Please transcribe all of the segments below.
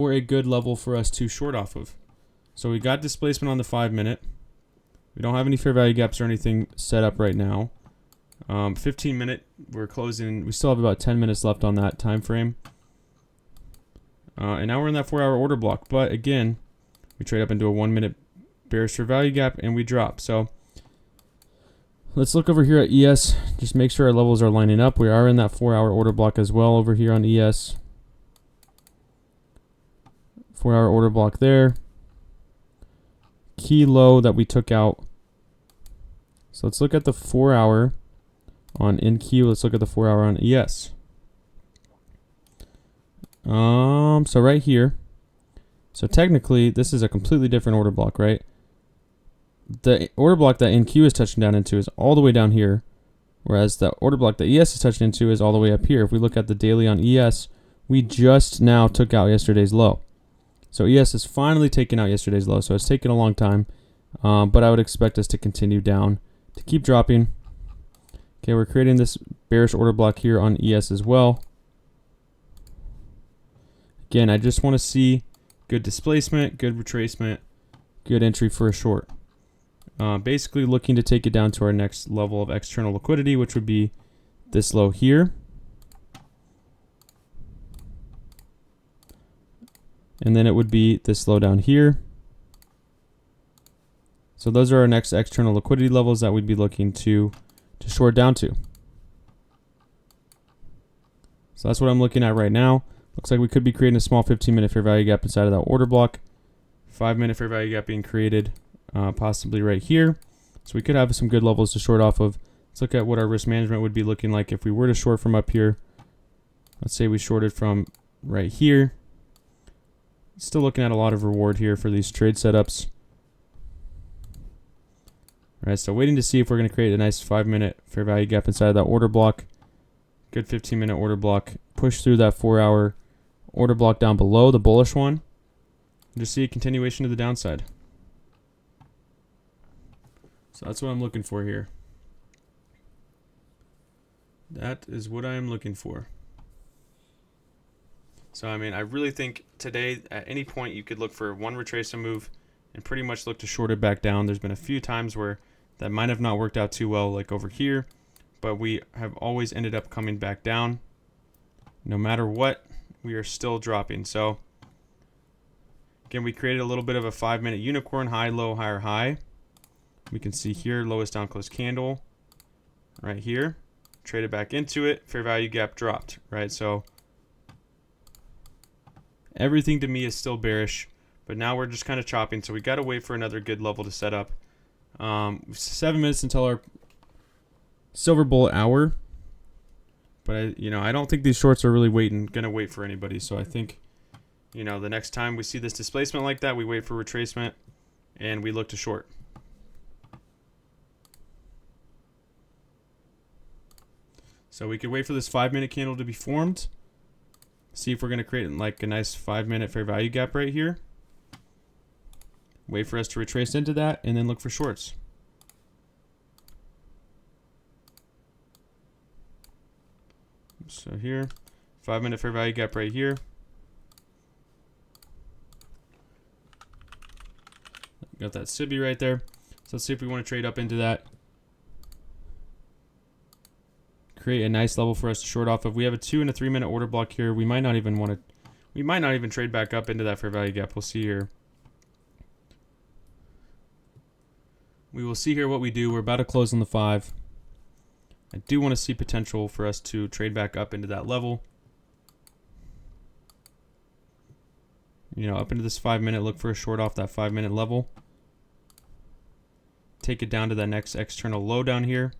or a good level for us to short off of. So we got displacement on the 5 minute. We don't have any fair value gaps or anything set up right now. 15 minute, we're closing. We still have about 10 minutes left on that time frame. And now we're in that 4 hour order block. But again, we trade up into a 1 minute bearish fair value gap and we drop. So let's look over here at ES. Just make sure our levels are lining up. We are in that 4 hour order block as well over here on ES. 4 hour order block there. Key low that we took out. So let's look at the 4 hour on NQ. Let's look at the 4 hour on ES. So right here. So technically, this is a completely different order block, right? The order block that NQ is touching down into is all the way down here, whereas the order block that ES is touching into is all the way up here. If we look at the daily on ES, we just now took out yesterday's low. So ES is finally taking out yesterday's low, so it's taken a long time, but I would expect us to continue down, to keep dropping. Okay, we're creating this bearish order block here on ES as well. Again, I just want to see good displacement, good retracement, good entry for a short. Basically looking to take it down to our next level of external liquidity, which would be this low here. And then it would be this low down here. So those are our next external liquidity levels that we'd be looking to short down to. So that's what I'm looking at right now. Looks like we could be creating a small 15-minute fair value gap inside of that order block. 5-minute fair value gap being created possibly right here. So we could have some good levels to short off of. Let's look at what our risk management would be looking like if we were to short from up here. Let's say we shorted from right here. Still looking at a lot of reward here for these trade setups. All right, so waiting to see if we're going to create a nice 5-minute fair value gap inside of that order block. Good 15-minute order block. Push through that 4 hour order block down below, the bullish one. Just see a continuation to the downside. So that's what I'm looking for here. That is what I am looking for. So, I mean, I really think today, at any point, you could look for one retracement move and pretty much look to short it back down. There's been a few times where that might have not worked out too well, like over here, but we have always ended up coming back down. No matter what, we are still dropping. So, again, we created a little bit of a 5-minute unicorn, high, low, higher, high. We can see here, lowest down close candle right here. Traded back into it, fair value gap dropped, right? So, everything to me is still bearish, but now we're just kind of chopping, so we got to wait for another good level to set up. 7 minutes until our silver bullet hour, but I don't think these shorts are really gonna wait for anybody. So I think, the next time we see this displacement like that, we wait for retracement and we look to short. So we could wait for this 5-minute candle to be formed. See if we're going to create like a nice 5-minute fair value gap right here. Wait for us to retrace into that and then look for shorts. So here, 5-minute fair value gap right here. Got that SIBI right there. So let's see if we want to trade up into that. Create a nice level for us to short off of. We have a 2 and a 3-minute order block here. We might not even want to. We might not even trade back up into that fair value gap. We'll see here. We will see here what we do. We're about to close on the 5. I do want to see potential for us to trade back up into that level. Up into this 5-minute, look for a short off that 5-minute level. Take it down to that next external low down here.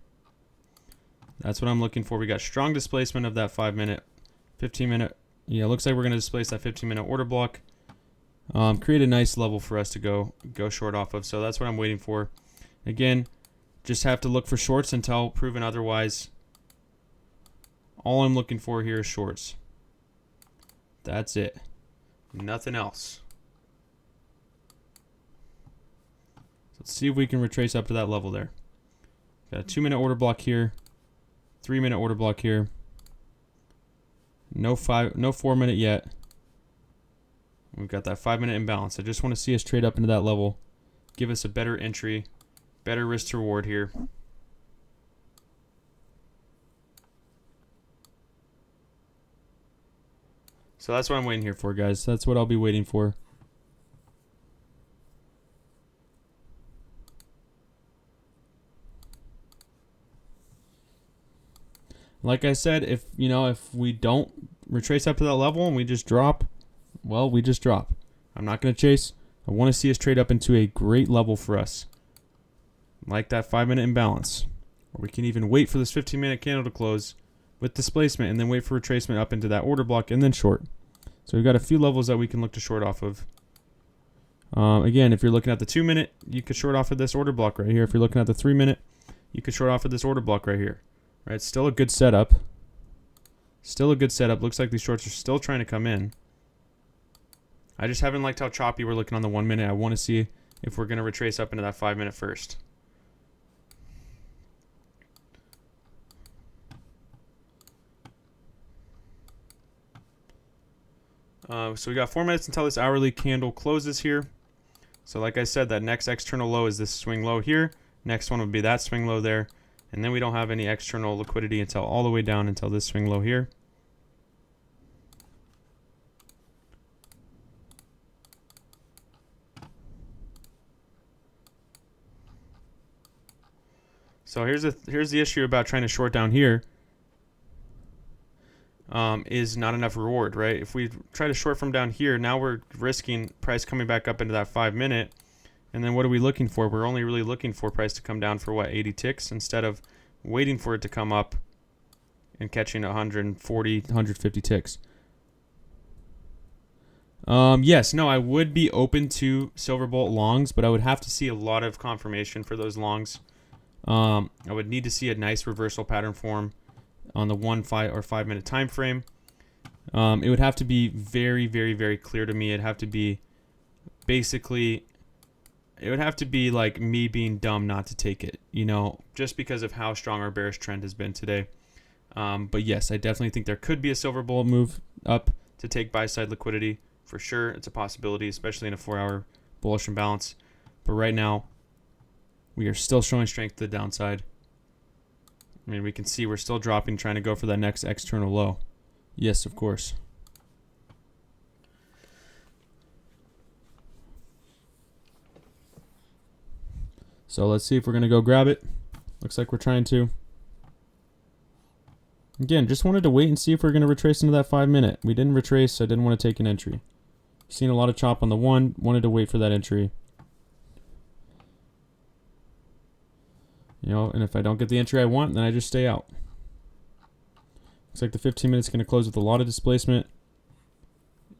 That's what I'm looking for. We got strong displacement of that 5-minute, 15-minute. Yeah, looks like we're going to displace that 15-minute order block. Create a nice level for us to go short off of. So that's what I'm waiting for. Again, just have to look for shorts until proven otherwise. All I'm looking for here is shorts. That's it. Nothing else. Let's see if we can retrace up to that level there. Got a 2-minute order block here. 3-minute order block here. No 4-minute yet. We've got that 5-minute imbalance. I just want to see us trade up into that level. Give us a better entry, better risk to reward here. So that's what I'm waiting here for, guys. That's what I'll be waiting for. Like I said, if we don't retrace up to that level and we just drop, well, we just drop. I'm not going to chase. I want to see us trade up into a great level for us. Like that 5-minute imbalance. Or we can even wait for this 15-minute candle to close with displacement and then wait for retracement up into that order block and then short. So we've got a few levels that we can look to short off of. Again, if you're looking at the 2-minute, you could short off of this order block right here. If you're looking at the 3-minute, you could short off of this order block right here. Right, still a good setup. Still a good setup. Looks like these shorts are still trying to come in. I just haven't liked how choppy we're looking on the 1-minute. I want to see if we're going to retrace up into that 5-minute first. So we got 4 minutes until this hourly candle closes here. So like I said, that next external low is this swing low here. Next one would be that swing low there. And then we don't have any external liquidity until all the way down until this swing low here. So here's the issue about trying to short down here. Is not enough reward, right? If we try to short from down here, now we're risking price coming back up into that 5-minute. And then what are we looking for? We're only really looking for price to come down for what, 80 ticks instead of waiting for it to come up and catching 140, 150 ticks. Yes, no, I would be open to Silverbolt longs, but I would have to see a lot of confirmation for those longs. I would need to see a nice reversal pattern form on the 1, 5, or 5-minute time frame. It would have to be very, very, very clear to me. It'd have to be basically... It would have to be like me being dumb not to take it, just because of how strong our bearish trend has been today. But yes, I definitely think there could be a silver bullet move up to take buy-side liquidity. For sure, it's a possibility, especially in a 4-hour bullish imbalance. But right now, we are still showing strength to the downside. I mean, we can see we're still dropping, trying to go for that next external low. Yes, of course. So let's see if we're going to go grab it. Looks like we're trying to. Again, just wanted to wait and see if we're going to retrace into that 5-minute. We didn't retrace, so I didn't want to take an entry. Seen a lot of chop on the 1, wanted to wait for that entry. And if I don't get the entry I want, then I just stay out. Looks like the 15 minutes is going to close with a lot of displacement.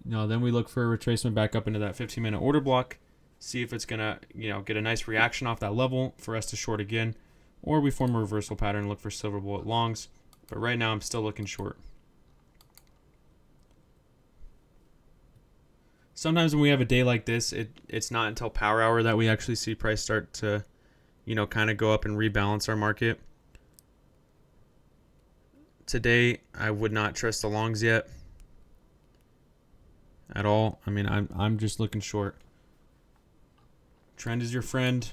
Then we look for a retracement back up into that 15-minute order block. See if it's going to, get a nice reaction off that level for us to short again. Or we form a reversal pattern and look for silver bullet longs. But right now I'm still looking short. Sometimes when we have a day like this, it's not until power hour that we actually see price start to, kind of go up and rebalance our market. Today, I would not trust the longs yet at all. I mean, I'm just looking short. Trend is your friend.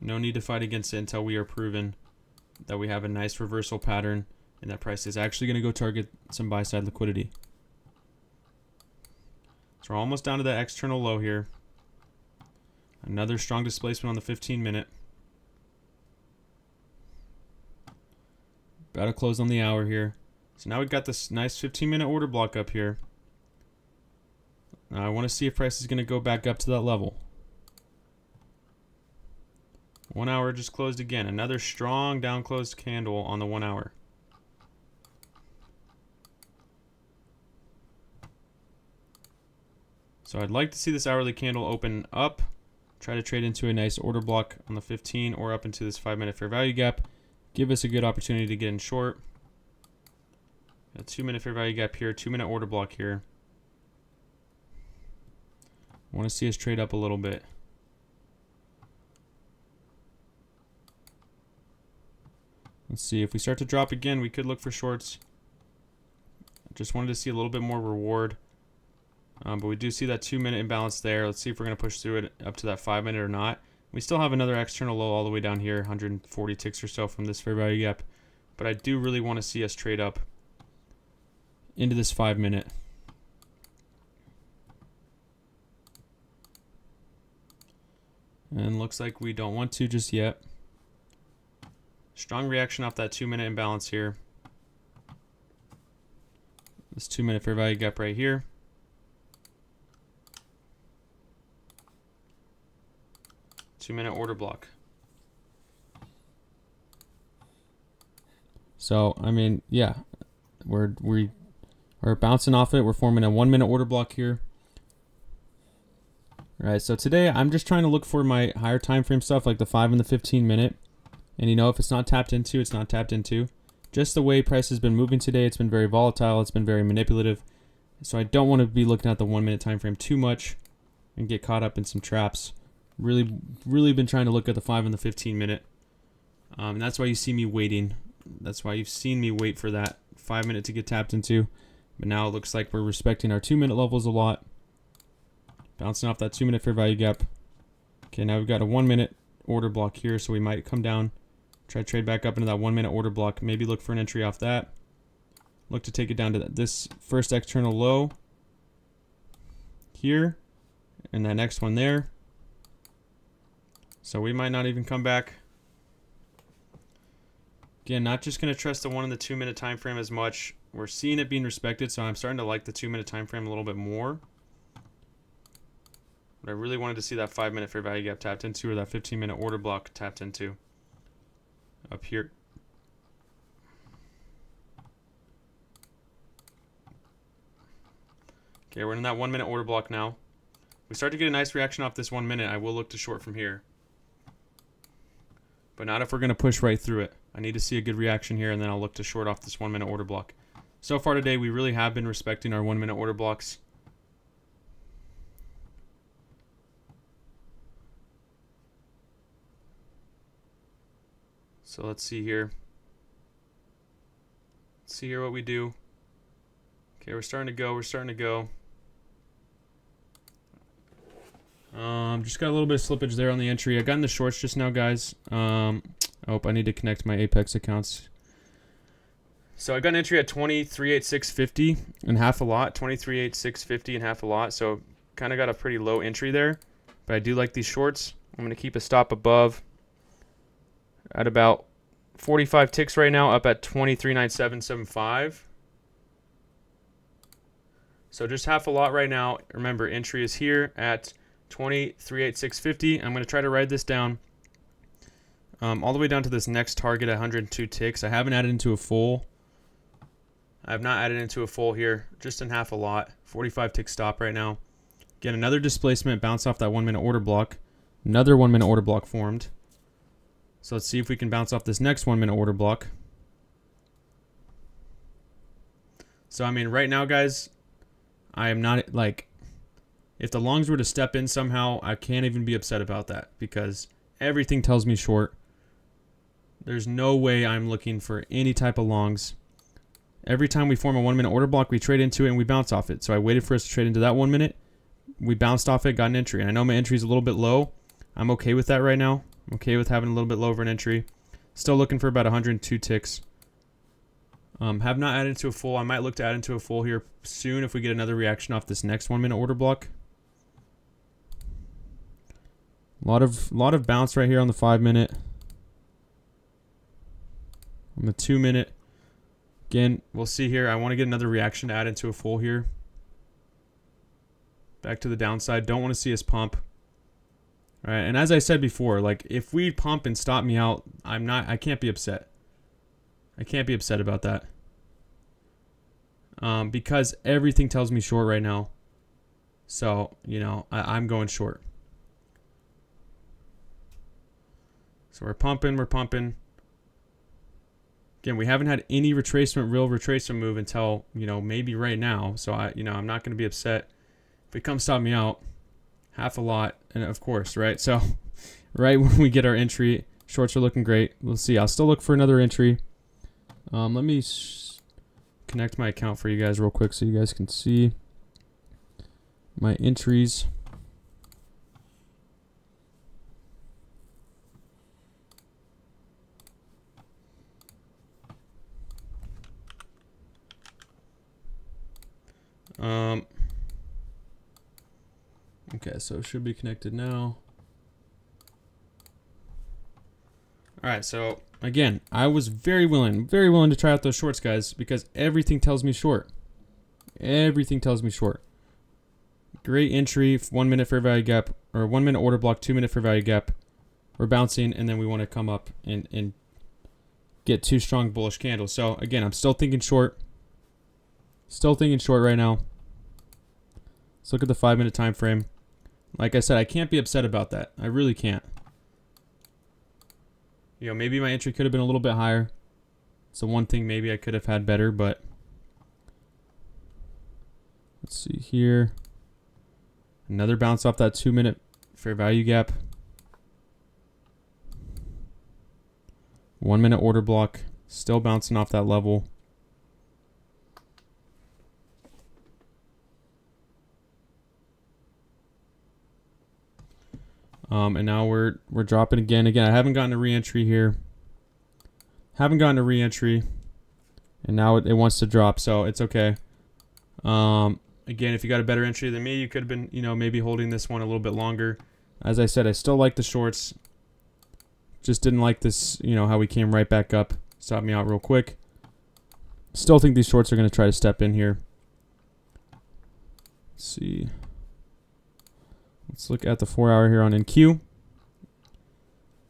No need to fight against it until we are proven that we have a nice reversal pattern and that price is actually going to go target some buy-side liquidity. So we're almost down to that external low here. Another strong displacement on the 15-minute. About to close on the hour here. So now we've got this nice 15-minute order block up here. Now I want to see if price is going to go back up to that level. 1 hour just closed again. Another strong down closed candle on the 1 hour. So I'd like to see this hourly candle open up. Try to trade into a nice order block on the 15 or up into this 5-minute fair value gap. Give us a good opportunity to get in short. A 2-minute fair value gap here, 2-minute order block here. I want to see us trade up a little bit. Let's see, if we start to drop again, we could look for shorts. Just wanted to see a little bit more reward. But we do see that 2-minute imbalance there. Let's see if we're going to push through it up to that 5-minute or not. We still have another external low all the way down here, 140 ticks or so from this fair value gap. But I do really want to see us trade up into this 5-minute. And looks like we don't want to just yet. Strong reaction off that 2-minute imbalance here. This 2-minute fair value gap right here. Two-minute order block. So, I mean, yeah, we're bouncing off it. We're forming a 1-minute order block here. All right, so today I'm just trying to look for my higher time frame stuff like the 5 and the 15-minute. And you know, if it's not tapped into, it's not tapped into. Just the way price has been moving today, it's been very volatile. It's been very manipulative. So I don't want to be looking at the 1-minute time frame too much and get caught up in some traps. Really been trying to look at the 5 and the 15-minute. And that's why you see me waiting. That's why you've seen me wait for that 5-minute to get tapped into. But now it looks like we're respecting our 2-minute levels a lot. Bouncing off that 2-minute fair value gap. Okay, now we've got a 1-minute order block here, so we might come down, try to trade back up into that 1-minute order block. Maybe look for an entry off that. Look to take it down to this first external low here, and that next one there. So we might not even come back. Again, not just going to trust the 1 and the 2-minute time frame as much. We're seeing it being respected, so I'm starting to like the 2-minute time frame a little bit more. But I really wanted to see that 5-minute fair value gap tapped into, or that 15-minute order block tapped into up here. Okay, we're in that 1-minute order block now. We start to get a nice reaction off this 1 minute. I will look to short from here. But not if we're going to push right through it. I need to see a good reaction here, and then I'll look to short off this 1-minute order block. So far today, we really have been respecting our 1-minute order blocks. So let's see here. Let's see here what we do. Okay, we're starting to go. Just got a little bit of slippage there on the entry. I got in the shorts just now, guys. I need to connect my Apex accounts. So I got an entry at 23.8650 and half a lot. 23.8650 and half a lot. So kind of got a pretty low entry there. But I do like these shorts. I'm going to keep a stop above at about 45 ticks right now, up at 23.9775. So just half a lot right now. Remember, entry is here at 23.8650. I'm going to try to ride this down all the way down to this next target at 102 ticks. I haven't added into a full. I have not added into a full here, just in half a lot. 45 tick stop right now. Again, another displacement, bounce off that 1-minute order block. Another 1-minute order block formed. So let's see if we can bounce off this next 1-minute order block. So, I mean, right now, guys, I am not, like, if the longs were to step in somehow, I can't even be upset about that because everything tells me short. There's no way I'm looking for any type of longs. Every time we form a 1-minute order block, we trade into it and we bounce off it. So I waited for us to trade into that 1 minute. We bounced off it, got an entry. And I know my entry is a little bit low. I'm okay with that right now. I'm okay with having a little bit low of an entry. Still looking for about 102 ticks. Have not added into a full. I might look to add into a full here soon if we get another reaction off this next 1-minute order block. A lot of bounce right here on the 5-minute. On the 2-minute. Again, we'll see here. I want to get another reaction to add into a full here. Back to the downside. Don't want to see us pump. All right, and as I said before, like if we pump and stop me out, I can't be upset. I can't be upset about that. Because everything tells me short right now. So, you know, I'm going short. So we're pumping. Again, we haven't had any real retracement move until, you know, maybe right now. So I'm not going to be upset if it comes stop me out. Half a lot, and of course, right? So, right when we get our entry, shorts are looking great. We'll see. I'll still look for another entry. Let me connect my account for you guys real quick so you guys can see my entries. Okay, so it should be connected now. All right, so again, I was very willing to try out those shorts, guys, because everything tells me short. Everything tells me short. Great entry, 1 minute fair value gap, or 1 minute order block, 2 minute fair value gap. We're bouncing, and then we want to come up and get 2 strong bullish candles. So again, I'm still thinking short. Still thinking short right now. Let's look at the 5-minute time frame. Like I said, I can't be upset about that. I really can't. You know, maybe my entry could have been a little bit higher. It's the one thing maybe I could have had better, but let's see here. Another bounce off that 2-minute fair value gap. 1 minute order block. Still bouncing off that level. And now we're dropping again. Again, I haven't gotten a re-entry here. Haven't gotten a re-entry. And now it wants to drop, so it's okay. Again, if you got a better entry than me, you could have been, you know, maybe holding this one a little bit longer. As I said, I still like the shorts. Just didn't like this, you know, how we came right back up. Stop me out real quick. Still think these shorts are going to try to step in here. Let's see. Let's look at the 4-hour here on NQ.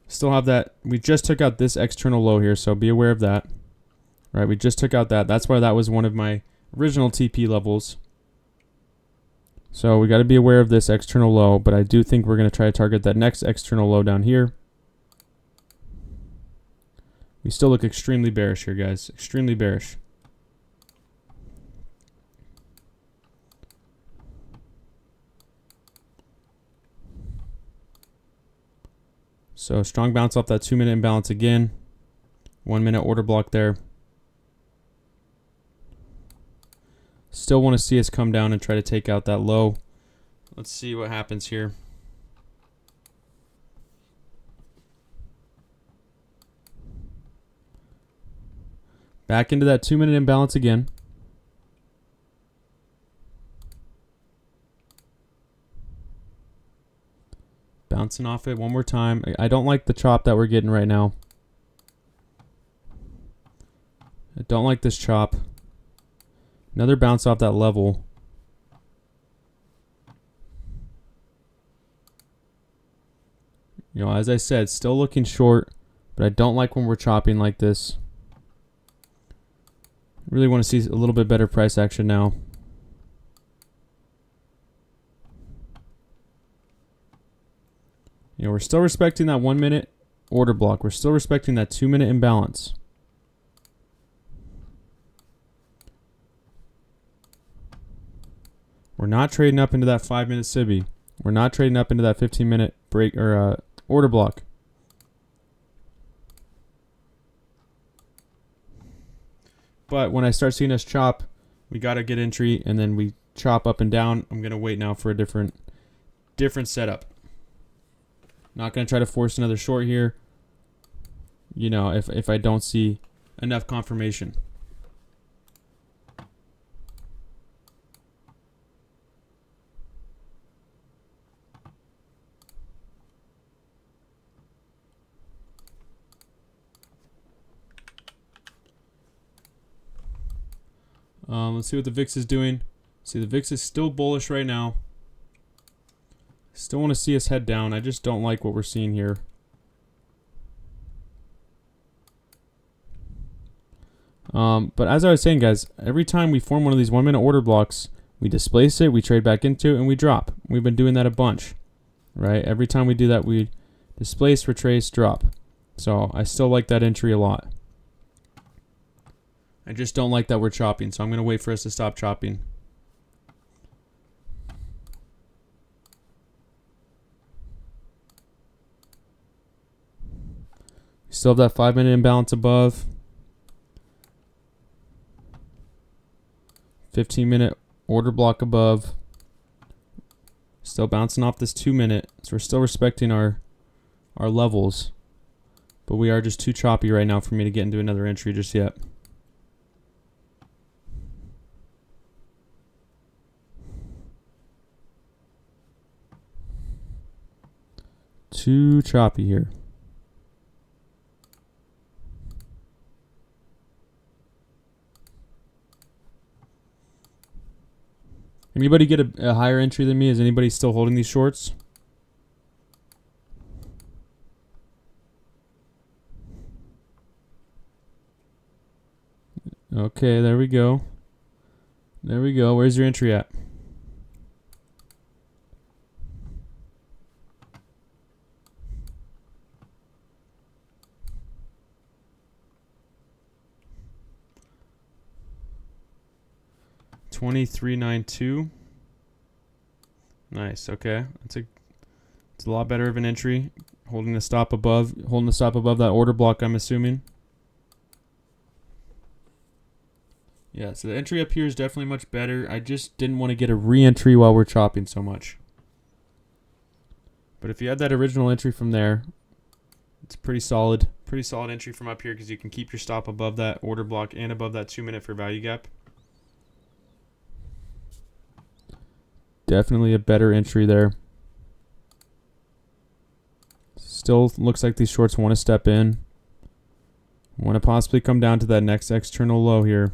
Still have that. We just took out this external low here, so be aware of that. Right, we just took out that. That's why that was one of my original TP levels. So we got to be aware of this external low, but I do think we're going to try to target that next external low down here. We still look extremely bearish here, guys. Extremely bearish. So strong bounce off that 2-minute imbalance again. 1 minute order block there. Still want to see us come down and try to take out that low. Let's see what happens here. Back into that 2-minute imbalance again. Bouncing off it one more time. I don't like the chop that we're getting right now. I don't like this chop. Another bounce off that level. You know, as I said, still looking short, but I don't like when we're chopping like this. Really want to see a little bit better price action now. You know, we're still respecting that 1 minute order block. We're still respecting that 2-minute imbalance. We're not trading up into that 5-minute SIBI. We're not trading up into that 15-minute break or order block. But when I start seeing us chop, we got to get entry, and then we chop up and down. I'm going to wait now for a different setup. Not going to try to force another short here, you know, if I don't see enough confirmation. Let's see what the VIX is doing. See, the VIX is still bullish right now. Still want to see us head down. I just don't like what we're seeing here. But as I was saying, guys, every time we form one of these 1 minute order blocks, we displace it, we trade back into it, and we drop. We've been doing that a bunch, right? Every time we do that, we displace, retrace, drop. So I still like that entry a lot. I just don't like that we're chopping, so I'm going to wait for us to stop chopping. We still have that 5-minute imbalance above. 15-minute order block above. Still bouncing off this 2-minute. So we're still respecting our levels. But we are just too choppy right now for me to get into another entry just yet. Too choppy here. Anybody get a higher entry than me? Is anybody still holding these shorts? Okay, there we go. There we go. Where's your entry at? $23.92. Nice. Okay, it's a lot better of an entry. Holding the stop above that order block, I'm assuming. Yeah, so the entry up here is definitely much better. I just didn't want to get a re-entry while we're chopping so much. But if you had that original entry from there, it's pretty solid entry from up here because you can keep your stop above that order block and above that 2-minute fair value gap. Definitely a better entry there. Still looks like these shorts want to step in. Want to possibly come down to that next external low here.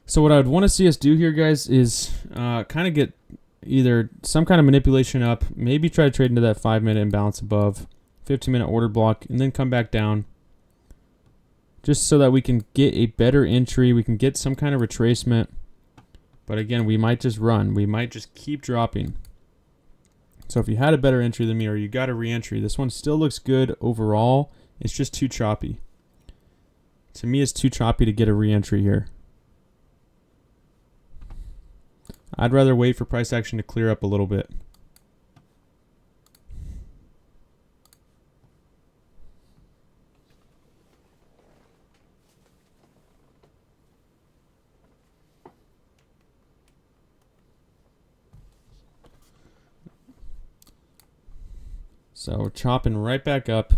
So what I would want to see us do here, guys, is kind of get either some kind of manipulation up, maybe try to trade into that 5-minute imbalance above, 15-minute order block, and then come back down. Just so that we can get a better entry, we can get some kind of retracement. But again, we might just run. We might just keep dropping. So if you had a better entry than me or you got a re-entry, this one still looks good overall. It's just too choppy. To me, it's too choppy to get a re-entry here. I'd rather wait for price action to clear up a little bit. So we're chopping right back up.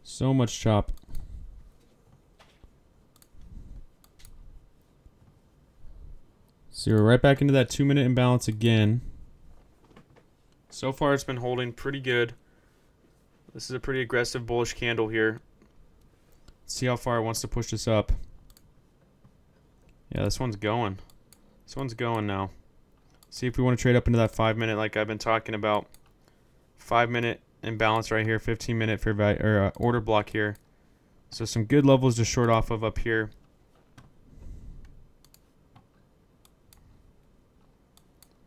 So much chop. So we're right back into that 2-minute imbalance again. So far it's been holding pretty good. This is a pretty aggressive bullish candle here. Let's see how far it wants to push this up. Yeah, this one's going. This one's going now. See if we want to trade up into that 5-minute like I've been talking about. 5-minute imbalance right here, 15-minute fair value or order block here. So some good levels to short off of up here.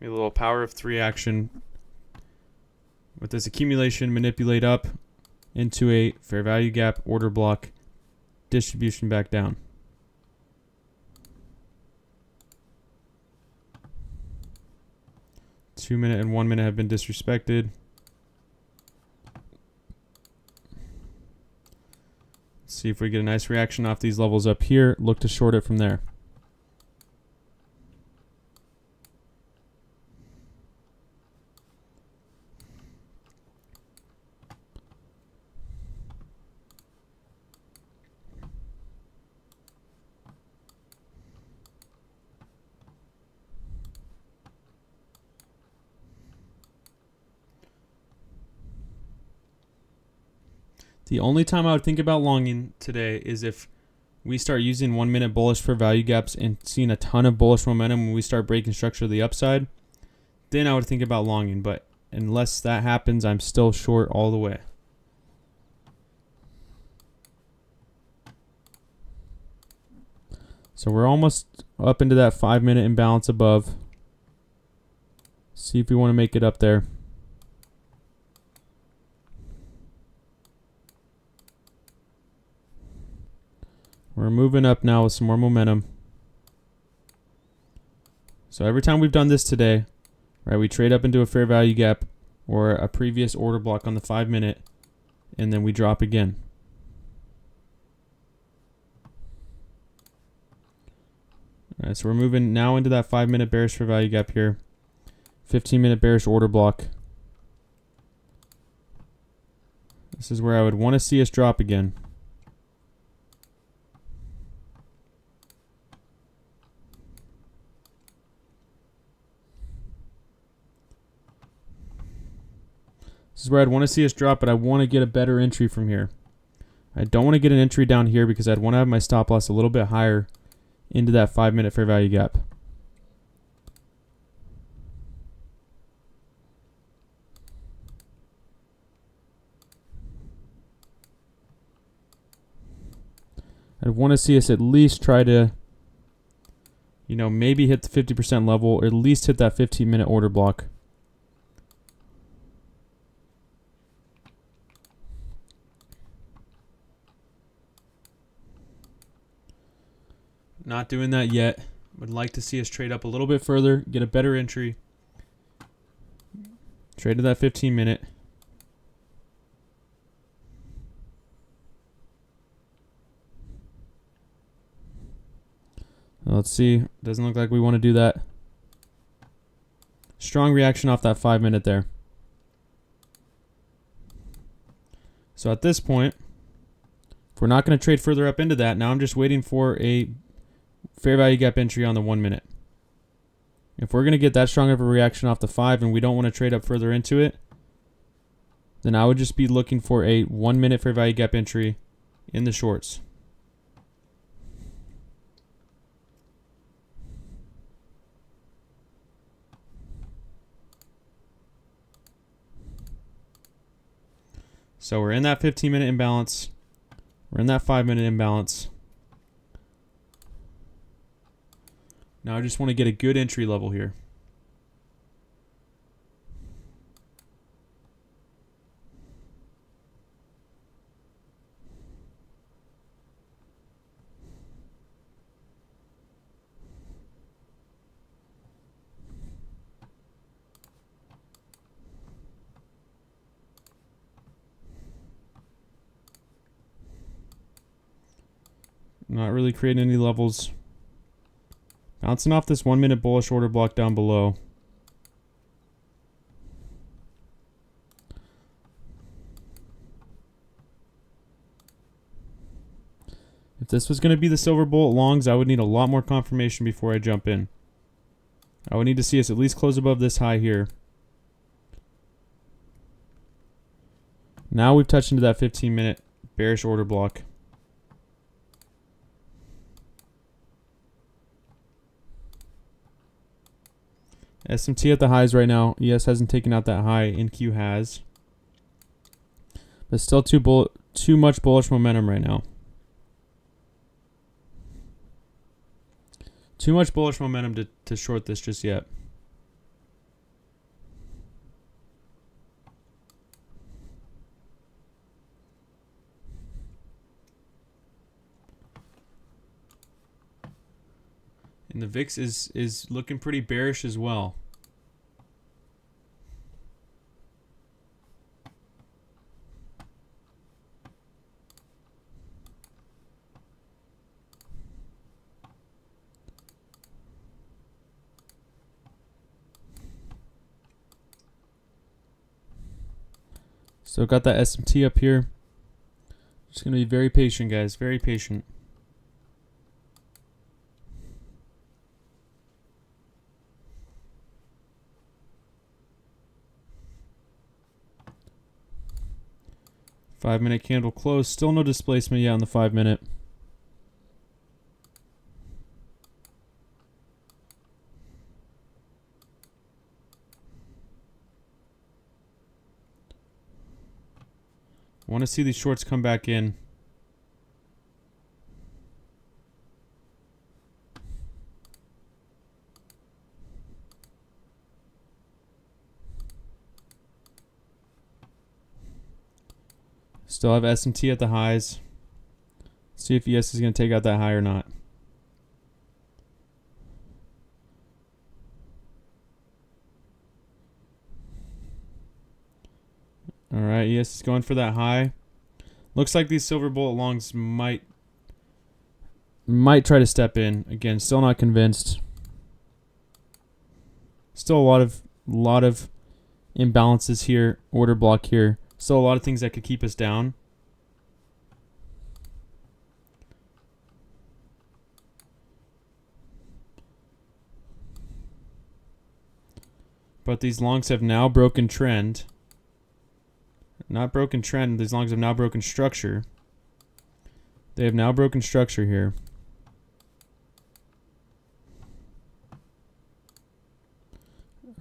A little power of 3 action with this accumulation, manipulate up into a fair value gap, order block, distribution back down. Two-minute and 1-minute have been disrespected. Let's see if we get a nice reaction off these levels up here. Look to short it from there. The only time I would think about longing today is if we start using 1-minute bullish for value gaps and seeing a ton of bullish momentum when we start breaking structure to the upside. Then I would think about longing, but unless that happens, I'm still short all the way. So we're almost up into that 5-minute imbalance above. See if we want to make it up there. We're moving up now with some more momentum. So every time we've done this today, right, we trade up into a fair value gap, or a previous order block on the 5 minute, and then we drop again. Alright, so we're moving now into that 5 minute bearish fair value gap here. 15-minute bearish order block. This is where I would want to see us drop again. This is where I'd want to see us drop, but I want to get a better entry from here. I don't want to get an entry down here because I'd want to have my stop loss a little bit higher into that 5 minute fair value gap. I'd want to see us at least try to, you know, maybe hit the 50% level, or at least hit that 15-minute order block. Not doing that yet. Would like to see us trade up a little bit further, get a better entry. Trade to that 15-minute. Let's see. Doesn't look like we want to do that. Strong reaction off that 5 minute there. So at this point, if we're not going to trade further up into that, now I'm just waiting for a fair value gap entry on the 1 minute. If we're going to get that strong of a reaction off the 5 and we don't want to trade up further into it, then I would just be looking for a 1 minute fair value gap entry in the shorts. So we're in that 15-minute imbalance. We're in that 5-minute imbalance. Now I just want to get a good entry level here. Not really creating any levels. Bouncing off this 1 minute bullish order block down below. If this was going to be the silver bullet longs, I would need a lot more confirmation before I jump in. I would need to see us at least close above this high here. Now we've touched into that 15-minute bearish order block. SMT at the highs right now. ES hasn't taken out that high. NQ has. But still too much bullish momentum right now. Too much bullish momentum to short this just yet. And the VIX is looking pretty bearish as well. So got that SMT up here. Just going to be very patient, guys. Very patient. Five-minute candle close. Still no displacement yet on the 5 minute. I want to see these shorts come back in. Still have S&T at the highs. See if ES is going to take out that high or not. us. He's going for that high. Looks like these silver bullet longs might try to step in. Again, still not convinced. Still a lot of imbalances here. Order block here. Still a lot of things that could keep us down. But these longs have now broken trend. Not broken trend. These longs have now broken structure. They have now broken structure here.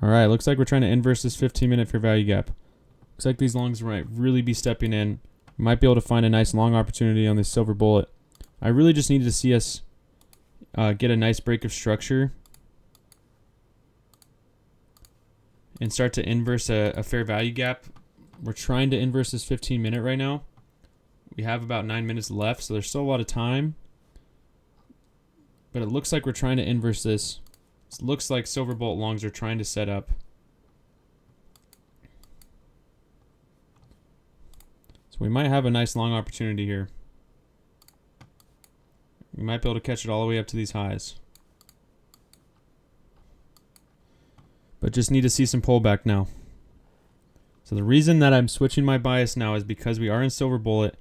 All right, looks like we're trying to inverse this 15-minute fair value gap. Looks like these longs might really be stepping in. Might be able to find a nice long opportunity on this silver bullet. I really just needed to see us get a nice break of structure and start to inverse a fair value gap. We're trying to inverse this 15-minute right now. We have about 9 minutes left, so there's still a lot of time. But it looks like we're trying to inverse this. It looks like silver bullet longs are trying to set up. So we might have a nice long opportunity here. We might be able to catch it all the way up to these highs. But just need to see some pullback now. So the reason that I'm switching my bias now is because we are in silver bullet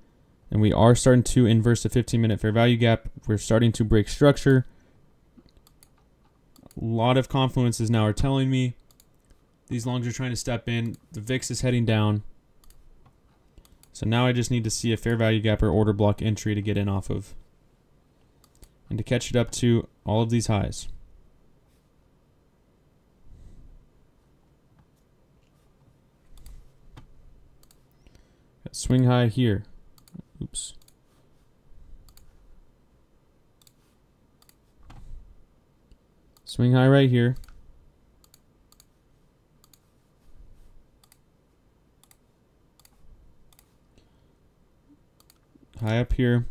and we are starting to inverse the 15-minute fair value gap. We're starting to break structure. A lot of confluences now are telling me these longs are trying to step in. The VIX is heading down. So now I just need to see a fair value gap or order block entry to get in off of and to catch it up to all of these highs. Swing high here. Oops. Swing high right here. High up here.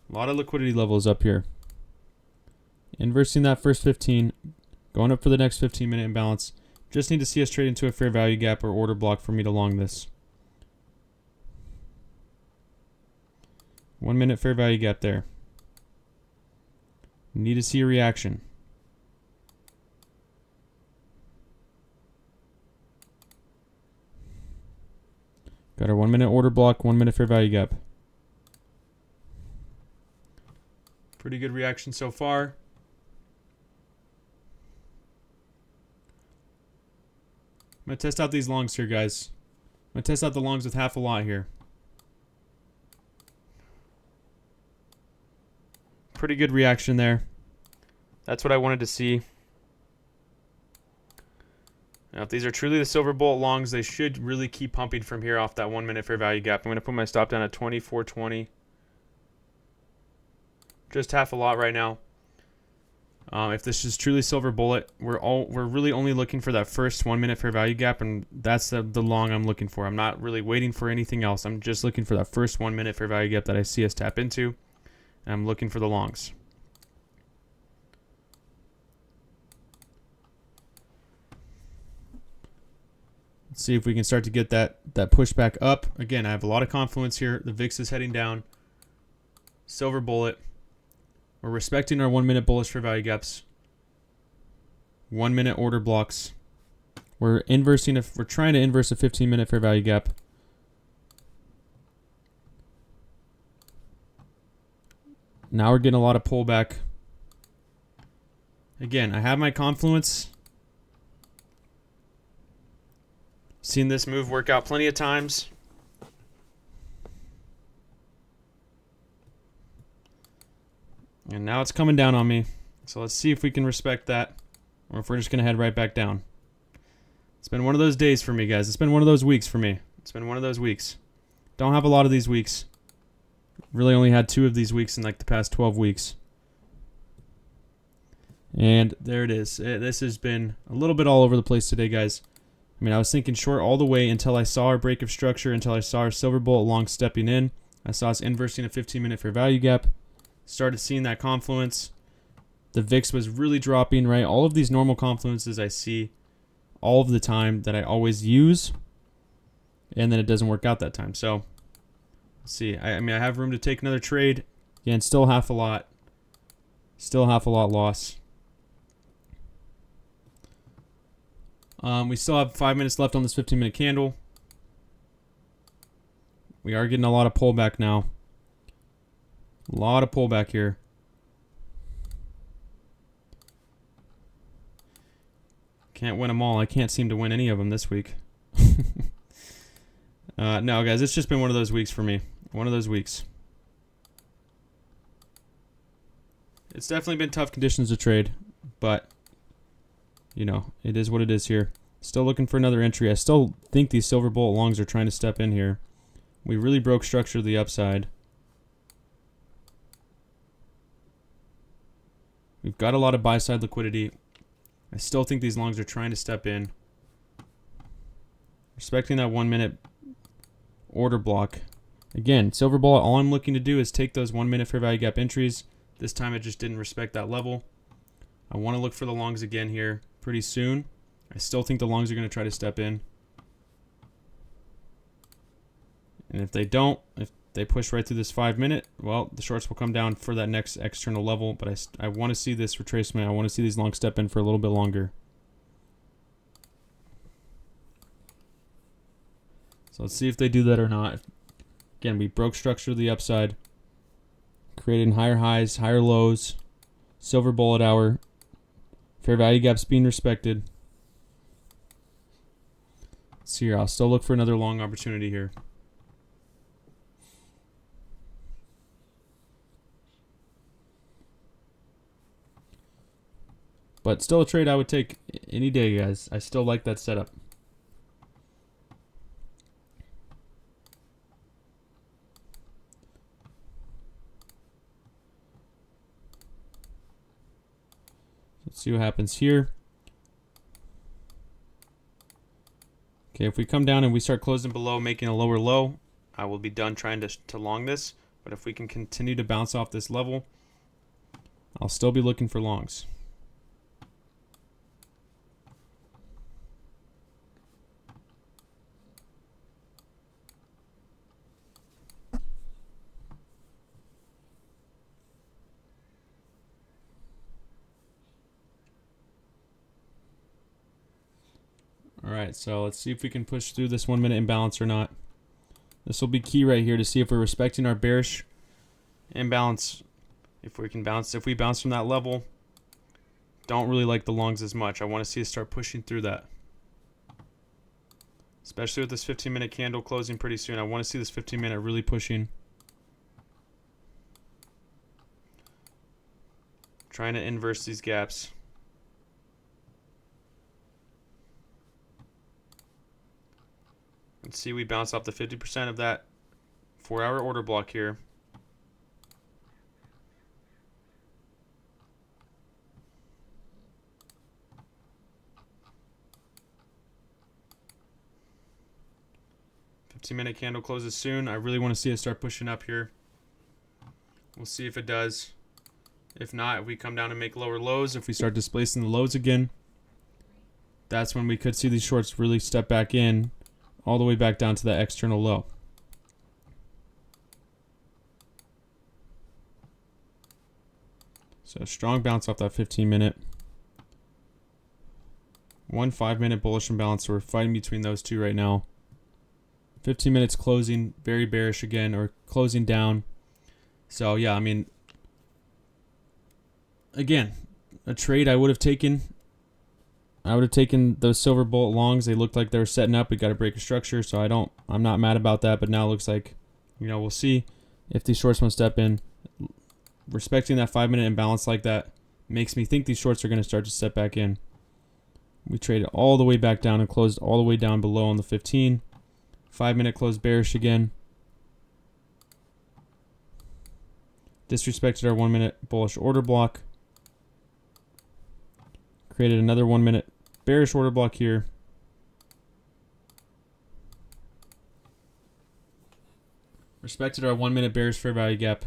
A lot of liquidity levels up here. Inversing that first 15, going up for the next 15-minute imbalance. Just need to see us trade into a fair value gap or order block for me to long this. 1 minute fair value gap there. Need to see a reaction. Got our 1 minute order block, 1 minute fair value gap. Pretty good reaction so far. I'm going to test out these longs here, guys. I'm going to test out the longs with half a lot here. Pretty good reaction there. That's what I wanted to see. Now, if these are truly the silver bullet longs, they should really keep pumping from here off that 1 minute fair value gap. I'm going to put my stop down at 24.20. Just half a lot right now. If this is truly silver bullet, we're really only looking for that first 1 minute fair value gap, and that's the long I'm looking for. I'm not really waiting for anything else. I'm just looking for that first 1 minute fair value gap that I see us tap into, and I'm looking for the longs. Let's see if we can start to get that pushback up. Again, I have a lot of confluence here. The VIX is heading down. Silver bullet. We're respecting our 1 minute bullish fair value gaps. 1 minute order blocks. We're trying to inverse a 15-minute fair value gap. Now we're getting a lot of pullback. Again, I have my confluence. Seen this move work out plenty of times. And now it's coming down on me. So let's see if we can respect that, or if we're just going to head right back down. It's been one of those days for me, guys. It's been one of those weeks for me. It's been one of those weeks. Don't have a lot of these weeks. Really only had 2 of these weeks in like the past 12 weeks. And there it is. This has been a little bit all over the place today, guys. I mean, I was thinking short all the way until I saw our break of structure, until I saw our silver bullet long stepping in. I saw us inversing a 15-minute fair value gap. Started seeing that confluence. The VIX was really dropping, right? All of these normal confluences I see all of the time that I always use, and then it doesn't work out that time. So let's see. I mean, I have room to take another trade. Again, still half a lot. Still half a lot loss. We still have 5 minutes left on this 15-minute candle. We are getting a lot of pullback now. A lot of pullback here. Can't win them all. I can't seem to win any of them this week. No, guys, it's just been one of those weeks for me. One of those weeks. It's definitely been tough conditions to trade, but, you know, it is what it is here. Still looking for another entry. I still think these silver bullet longs are trying to step in here. We really broke structure to the upside. We've got a lot of buy-side liquidity. I still think these longs are trying to step in. Respecting that 1 minute order block. Again, silver bullet, all I'm looking to do is take those 1 minute fair value gap entries. This time it just didn't respect that level. I want to look for the longs again here pretty soon. I still think the longs are going to try to step in. And if they don't, if they push right through this 5 minute, well, the shorts will come down for that next external level. But I want to see this retracement. I want to see these longs step in for a little bit longer. So let's see if they do that or not. Again, we broke structure to the upside. Creating higher highs, higher lows. Silver bullet hour. Fair value gaps being respected. Let's see here. I'll still look for another long opportunity here. But still a trade I would take any day, guys. I still like that setup. Let's see what happens here. Okay, if we come down and we start closing below, making a lower low, I will be done trying to long this. But if we can continue to bounce off this level, I'll still be looking for longs. Alright, so let's see if we can push through this 1 minute imbalance or not. This will be key right here to see if we're respecting our bearish imbalance. If we bounce from that level, don't really like the longs as much. I want to see us start pushing through that. Especially with this 15-minute candle closing pretty soon. I want to see this 15-minute really pushing. Trying to inverse these gaps. Let's see, we bounce off the 50% of that 4-hour order block here. Minute candle closes soon. I really want to see it start pushing up here. We'll see if it does. If not, if we come down and make lower lows, if we start displacing the lows again, that's when we could see these shorts really step back in all the way back down to that external low. So strong bounce off that 15-minute. 1 5-minute bullish imbalance. So we're fighting between those two right now. 15 minutes closing, very bearish again, or closing down. So yeah, I mean, again, a trade I would have taken. I would have taken those silver bullet longs. They looked like they were setting up. We got to break a structure, so I'm not mad about that. But now it looks like, you know, we'll see if these shorts want to step in. Respecting that 5-minute imbalance like that makes me think these shorts are going to start to step back in. We traded all the way back down and closed all the way down below on the 15. 5-minute closed bearish again. Disrespected our 1 minute bullish order block. Created another 1 minute bearish order block here. Respected our 1 minute bearish fair value gap.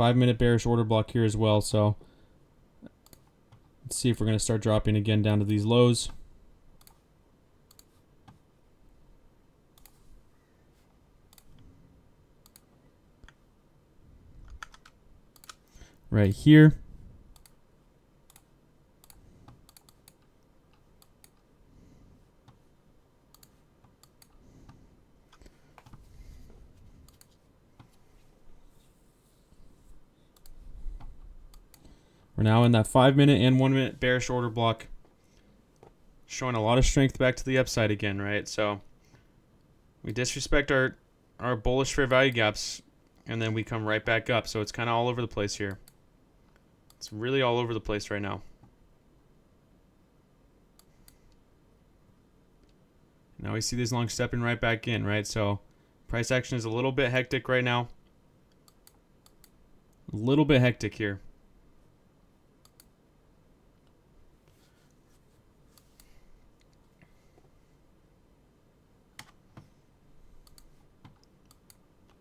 5-minute bearish order block here as well. So let's see if we're going to start dropping again down to these lows. Right here. We're now in that 5-minute and 1-minute bearish order block, showing a lot of strength back to the upside again, right? So we disrespect our bullish fair value gaps, and then we come right back up. So it's kind of all over the place here. It's really all over the place right now. Now we see these long stepping right back in, right? So price action is a little bit hectic right now. A little bit hectic here.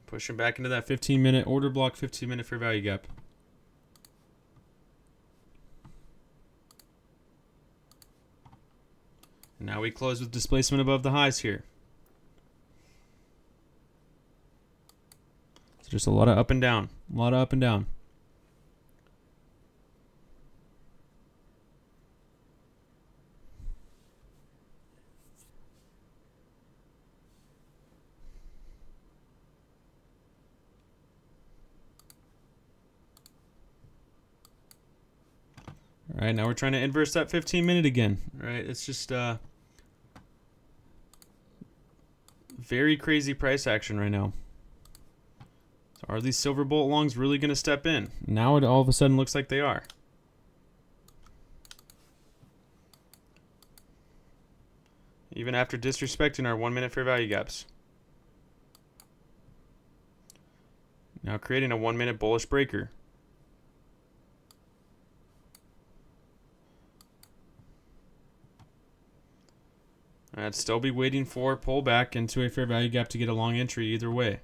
Pushing back into that 15-minute order block, 15-minute fair value gap. And now we close with displacement above the highs here. So just a lot of up and down. A lot of up and down. All right, now we're trying to inverse that 15-minute again. All right, it's just very crazy price action right now. So are these silver bullet longs really going to step in? Now it all of a sudden looks like they are. Even after disrespecting our 1-minute fair value gaps. Now creating a 1-minute bullish breaker. I'd still be waiting for pullback into a fair value gap to get a long entry either way.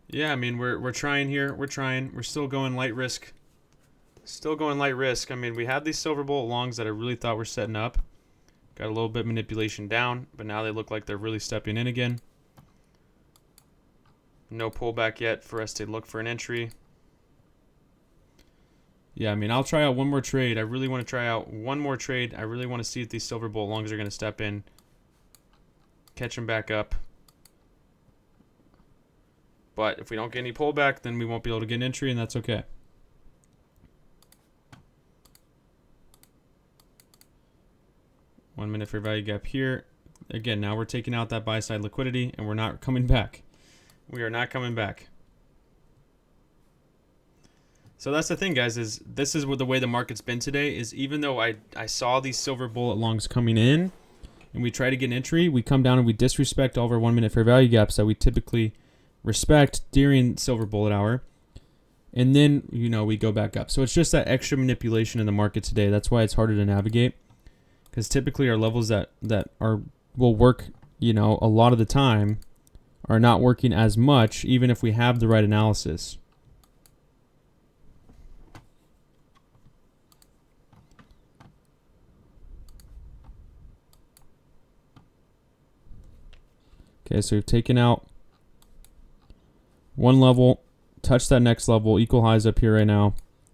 Yeah, I mean, we're trying here. We're trying. We're still going light risk. Still going light risk. I mean, we had these silver bullet longs that I really thought were setting up. Got a little bit of manipulation down, but now they look like they're really stepping in again. No pullback yet for us to look for an entry. Yeah, I mean, I'll try out one more trade. I really want to try out one more trade. I really want to see if these silver bullet longs are going to step in, catch them back up. But if we don't get any pullback, then we won't be able to get an entry, and that's okay. One-minute fair value gap here. Again, now we're taking out that buy-side liquidity, and we're not coming back. We are not coming back. So that's the thing, guys, is this is what the way the market's been today, is even though I saw these silver bullet longs coming in and we try to get an entry, we come down and we disrespect all of our 1-minute fair value gaps that we typically respect during silver bullet hour. And then, you know, we go back up. So it's just that extra manipulation in the market today. That's why it's harder to navigate, because typically our levels that will work, you know, a lot of the time are not working as much, even if we have the right analysis. Okay, so we've taken out one level, touched that next level, equal highs up here right now.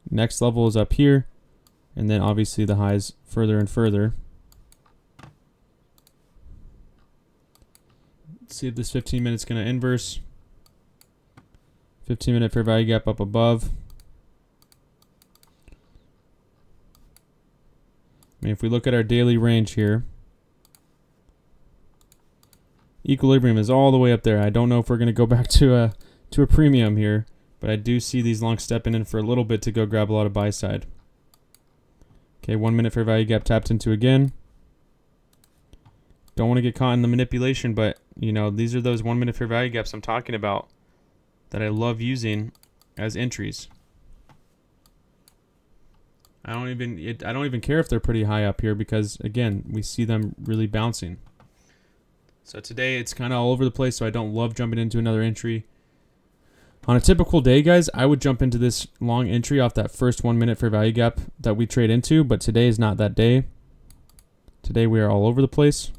Next level is up here, and then obviously the highs further and further. Let's see if this 15 minutes going to inverse. 15-minute fair value gap up above. I mean, if we look at our daily range here, equilibrium is all the way up there. I don't know if we're going to go back to a premium here, but I do see these longs stepping in for a little bit to go grab a lot of buy side. Okay, 1-minute fair value gap tapped into again. Don't want to get caught in the manipulation, but you know, these are those 1-minute fair value gaps I'm talking about that I love using as entries. I don't even care if they're pretty high up here because again, we see them really bouncing. So today it's kind of all over the place, so I don't love jumping into another entry. On a typical day, guys, I would jump into this long entry off that first 1 minute fair value gap that we trade into, but today is not that day. Today we are all over the place.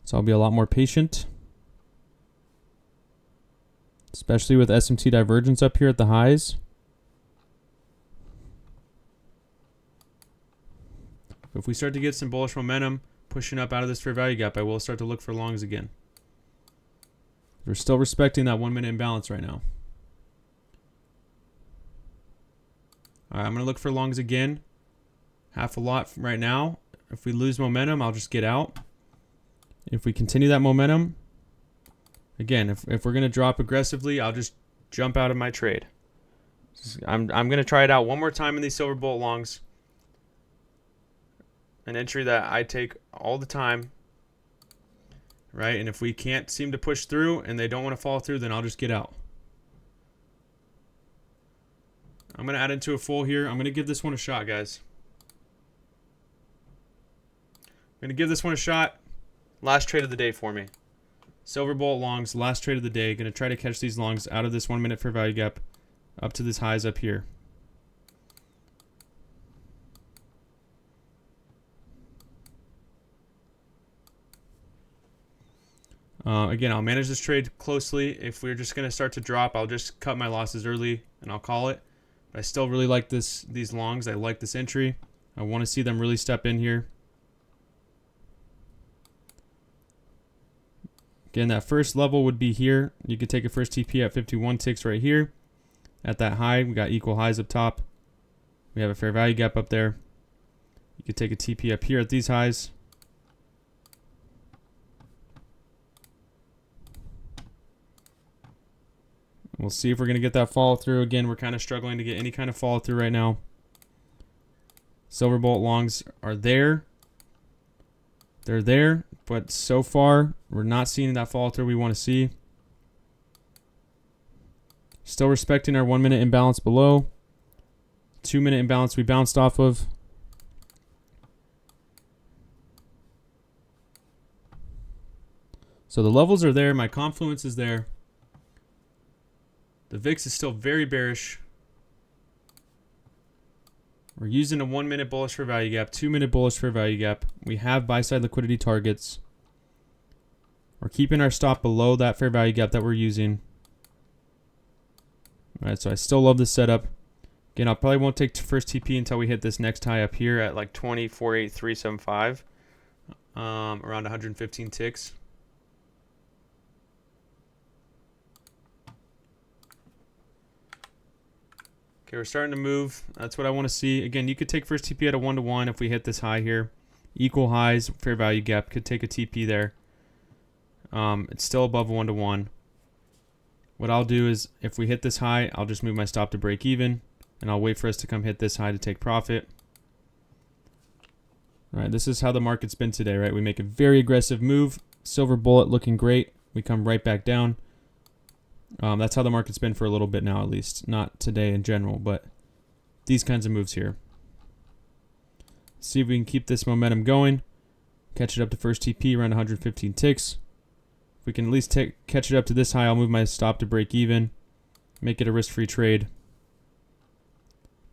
So I'll be a lot more patient. Especially with SMT divergence up here at the highs. If we start to get some bullish momentum pushing up out of this fair value gap, I will start to look for longs again. We're still respecting that 1 minute imbalance right now. All right, I'm going to look for longs again. Half a lot right now. If we lose momentum, I'll just get out. If we continue that momentum, again, if we're going to drop aggressively, I'll just jump out of my trade. I'm going to try it out one more time in these silver bullet longs. An entry that I take all the time. Right, and if we can't seem to push through and they don't want to fall through, then I'll just get out. I'm going to add into a full here. I'm going to give this one a shot, guys. I'm going to give this one a shot. Last trade of the day for me. Silver bullet longs, last trade of the day. Going to try to catch these longs out of this 1 minute fair value gap up to this highs up here. Again, I'll manage this trade closely. If we're just going to start to drop, I'll just cut my losses early and I'll call it. But I still really like these longs. I like this entry. I want to see them really step in here. Again, that first level would be here. You could take a first TP at 51 ticks right here. At that high, we got equal highs up top. We have a fair value gap up there. You could take a TP up here at these highs. We'll see if we're going to get that follow through. Again, we're kind of struggling to get any kind of follow through right now. Silver bullet longs are there. They're there, but so far we're not seeing that follow through we want to see. Still respecting our 1 minute imbalance below. 2 minute imbalance we bounced off of. So the levels are there. My confluence is there. The VIX is still very bearish. We're using a 1 minute bullish fair value gap, 2 minute bullish fair value gap. We have buy side liquidity targets. We're keeping our stop below that fair value gap that we're using. All right, so I still love this setup. Again, I probably won't take first TP until we hit this next high up here at like 24.8375, around 115 ticks. Okay, we're starting to move. That's what I want to see. Again, you could take first TP at a 1-to-1 if we hit this high here. Equal highs, fair value gap. Could take a TP there. It's still above 1-to-1. What I'll do is, if we hit this high, I'll just move my stop to break even. And I'll wait for us to come hit this high to take profit. All right, this is how the market's been today, right? We make a very aggressive move. Silver bullet looking great. We come right back down. That's how the market's been for a little bit now, at least. Not today in general, but these kinds of moves here. See if we can keep this momentum going. Catch it up to first TP around 115 ticks. If we can at least catch it up to this high, I'll move my stop to break even. Make it a risk-free trade.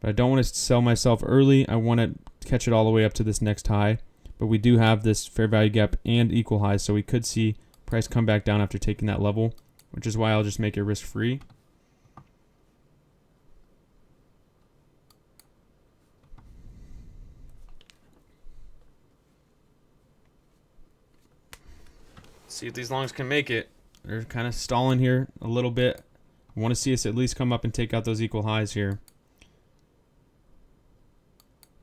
But I don't want to sell myself early. I want to catch it all the way up to this next high. But we do have this fair value gap and equal highs, so we could see price come back down after taking that level, which is why I'll just make it risk-free. See if these longs can make it. They're kind of stalling here a little bit. I want to see us at least come up and take out those equal highs here.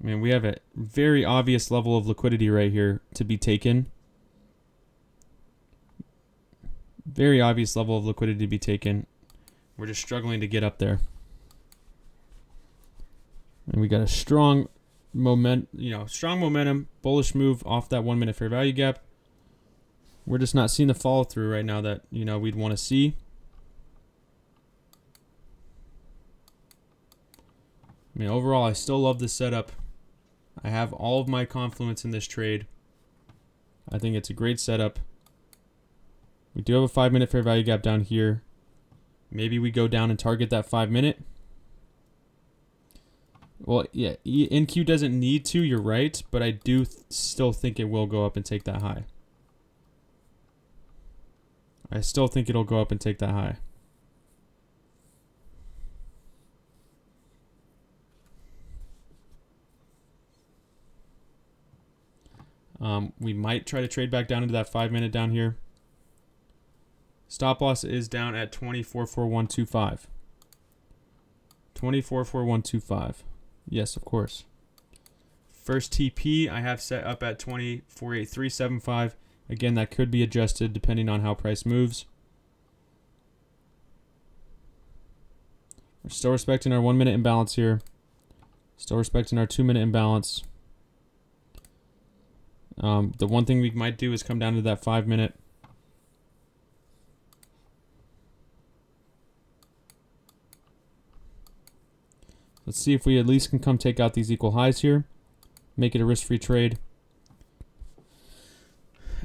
I mean, we have a very obvious level of liquidity right here to be taken. Very obvious level of liquidity to be taken. We're just struggling to get up there. And we got a strong momentum, bullish move off that 1 minute fair value gap. We're just not seeing the follow through right now that, we'd want to see. I mean, overall, I still love this setup. I have all of my confluence in this trade. I think it's a great setup. We do have a 5-minute fair value gap down here. Maybe we go down and target that 5-minute. Well, yeah, NQ doesn't need to, you're right, but I do still think it will go up and take that high. I still think it'll go up and take that high. We might try to trade back down into that 5-minute down here. Stop loss is down at 24.4125. 24.4125. Yes, of course. First TP I have set up at 24.8375. Again, that could be adjusted depending on how price moves. We're still respecting our 1-minute imbalance here. Still respecting our 2-minute imbalance. The one thing we might do is come down to that 5-minute. Let's see if we at least can come take out these equal highs here. Make it a risk-free trade.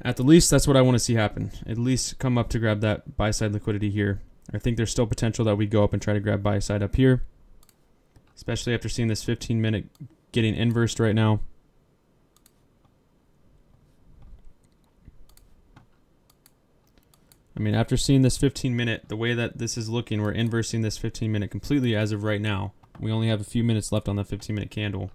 At the least, that's what I want to see happen. At least come up to grab that buy-side liquidity here. I think there's still potential that we go up and try to grab buy-side up here. Especially after seeing this 15-minute getting inversed right now. I mean, after seeing this 15-minute, the way that this is looking, we're inversing this 15-minute completely as of right now. We only have a few minutes left on the 15-minute candle.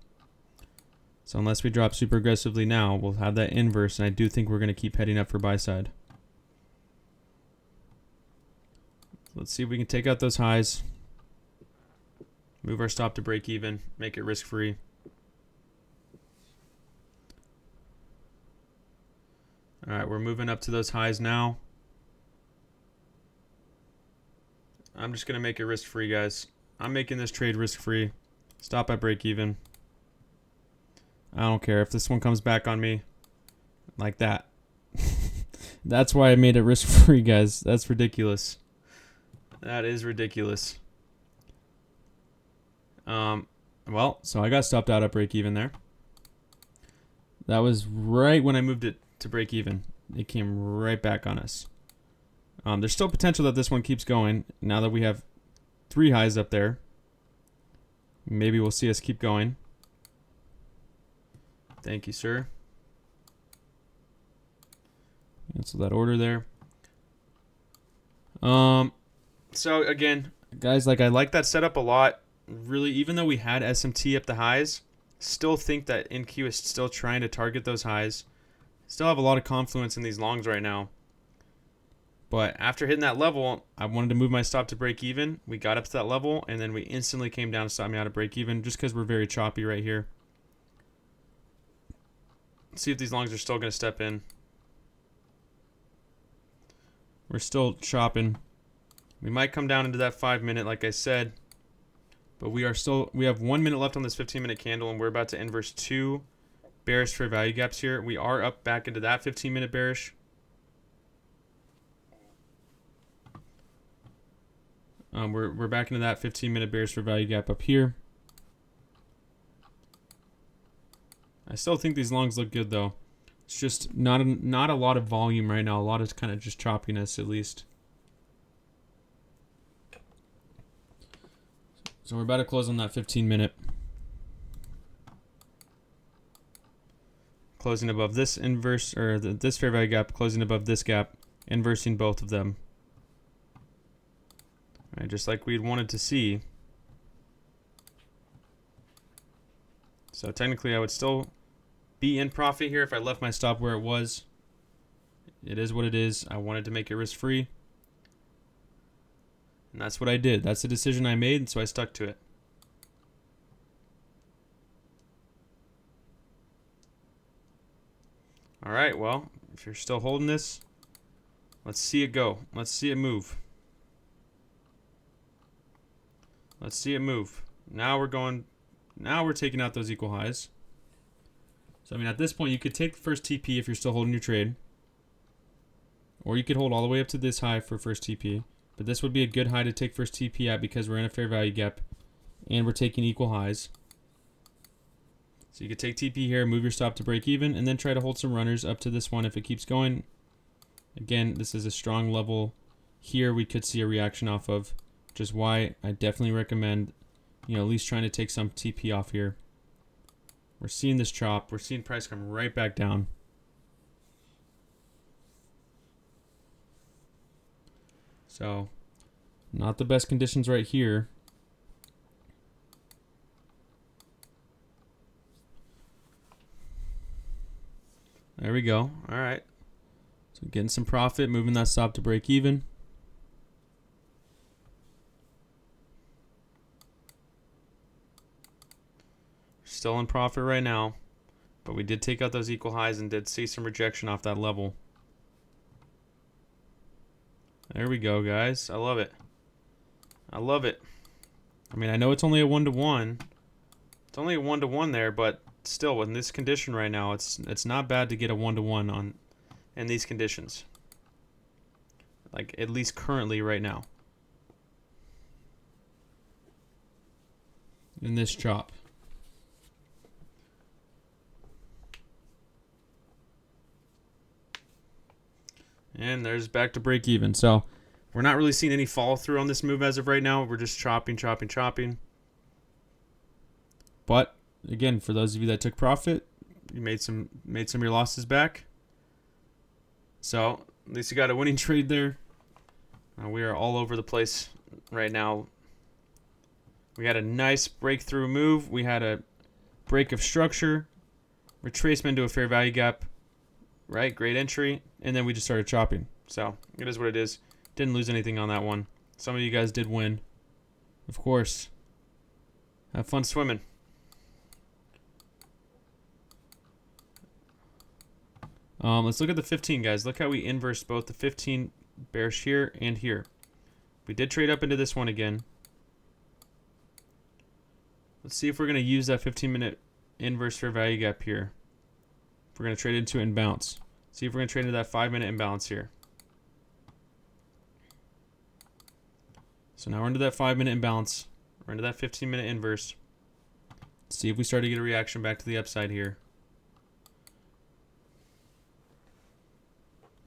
So unless we drop super aggressively now, we'll have that inverse, and I do think we're going to keep heading up for buy side. Let's see if we can take out those highs. Move our stop to break even, make it risk-free. All right, we're moving up to those highs now. I'm just going to make it risk-free, guys. I'm making this trade risk-free. Stop at break even. I don't care if this one comes back on me like that. That's why I made it risk-free, guys. That's ridiculous. That is ridiculous. Well, so I got stopped out at break even there. That was right when I moved it to break even. It came right back on us. There's still potential that this one keeps going. Now that we have 3 highs up there, maybe we'll see us keep going. Thank you, sir. Cancel that order there. So again, guys, like I like that setup a lot. Really, even though we had SMT up the highs, still think that NQ is still trying to target those highs. Still have a lot of confluence in these longs right now. But after hitting that level, I wanted to move my stop to break even. We got up to that level, and then we instantly came down to stop me out of break even just because we're very choppy right here. Let's see if these longs are still going to step in. We're still chopping. We might come down into that 5-minute, like I said. But we have 1 minute left on this 15-minute candle, and we're about to inverse 2 bearish fair value gaps here. We are up back into that 15-minute bearish. We're back into that 15-minute bearish fair value gap up here. I still think these longs look good though. It's just not a lot of volume right now. A lot of kind of just choppiness at least. So we're about to close on that 15-minute. Closing above this inverse, or this fair value gap, closing above this gap, inversing both of them. All right, just like we'd wanted to see. So technically I would still be in profit here if I left my stop where it was. It is what it is. I wanted to make it risk-free. And that's what I did. That's the decision I made, so I stuck to it. All right, well, if you're still holding this, let's see it go. Let's see it move. Let's see it move. Now we're taking out those equal highs. So, I mean, at this point, you could take the first TP if you're still holding your trade. Or you could hold all the way up to this high for first TP. But this would be a good high to take first TP at because we're in a fair value gap. and we're taking equal highs. So you could take TP here, move your stop to break even, and then try to hold some runners up to this one if it keeps going. Again, this is a strong level here we could see a reaction off of, which is why I definitely recommend, at least trying to take some TP off here. We're seeing this chop. We're seeing price come right back down. So, not the best conditions right here. There we go. All right. So getting some profit, moving that stop to break even. Still in profit right now, but we did take out those equal highs and did see some rejection off that level. There we go, guys. I love it. I love it. I mean, I know it's only a 1-to-1. It's only a 1-to-1 there, but still, in this condition right now, it's not bad to get a 1-to-1 in these conditions. Like, at least currently right now. In this chop. And there's back to break even. So we're not really seeing any follow through on this move as of right now. We're just chopping. But again, for those of you that took profit, you made some of your losses back. So at least you got a winning trade there. We are all over the place right now. We had a nice breakthrough move. We had a break of structure, retracement to a fair value gap. Right, great entry, and then we just started chopping. So it is what it is. Didn't lose anything on that one. Some of you guys did win. Of course. Have fun swimming. Let's look at the 15, guys. Look how we inversed both the 15 bearish here and here. We did trade up into this one again. Let's see if we're going to use that 15-minute inverse fair value gap here. If we're going to trade into it and bounce. See if we're going to trade into that 5-minute imbalance here. So now we're into that 5-minute imbalance. We're into that 15-minute inverse. Let's see if we start to get a reaction back to the upside here.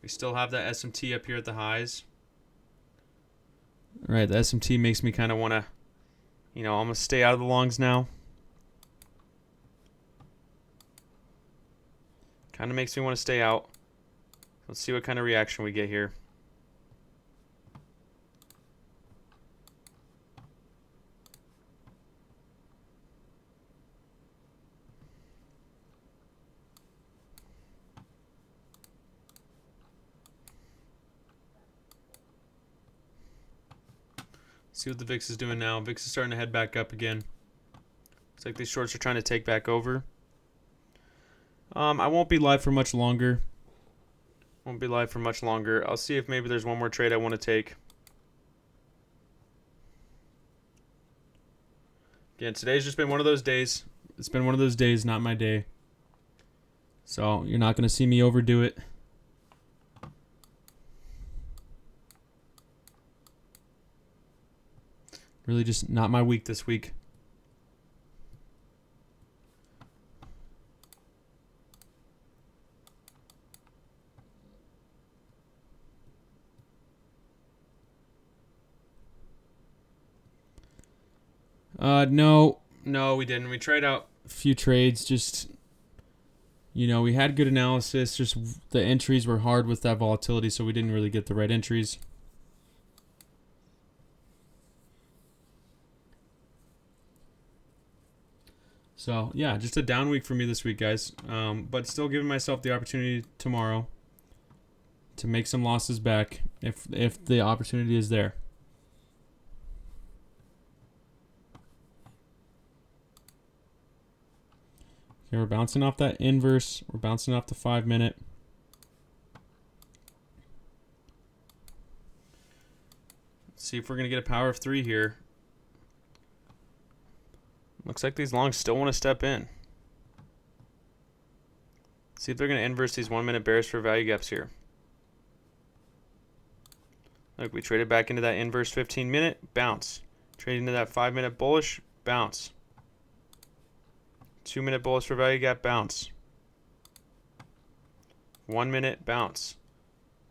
We still have that SMT up here at the highs. All right, the SMT makes me kind of want to, I'm going to stay out of the longs now. Kind of makes me want to stay out. Let's see what kind of reaction we get here. See what the VIX is doing now. VIX is starting to head back up again. Looks like these shorts are trying to take back over. I won't be live for much longer. I'll see if maybe there's one more trade I want to take. Again, today's just been one of those days. It's been one of those days, not my day. So you're not going to see me overdo it. Really just not my week this week. No, we didn't. We tried out a few trades. Just, we had good analysis. Just the entries were hard with that volatility, so we didn't really get the right entries. So, yeah, just a down week for me this week, guys. But still giving myself the opportunity tomorrow to make some losses back if the opportunity is there. Okay, we're bouncing off that inverse. We're bouncing off the 5-minute. Let's see if we're going to get a power of 3 here. Looks like these longs still want to step in. See if they're going to inverse these 1-minute bearish for value gaps here. Look, we traded back into that inverse 15-minute, bounce. Traded into that 5-minute bullish, bounce. 2 minute bullish for value gap, bounce. 1 minute, bounce.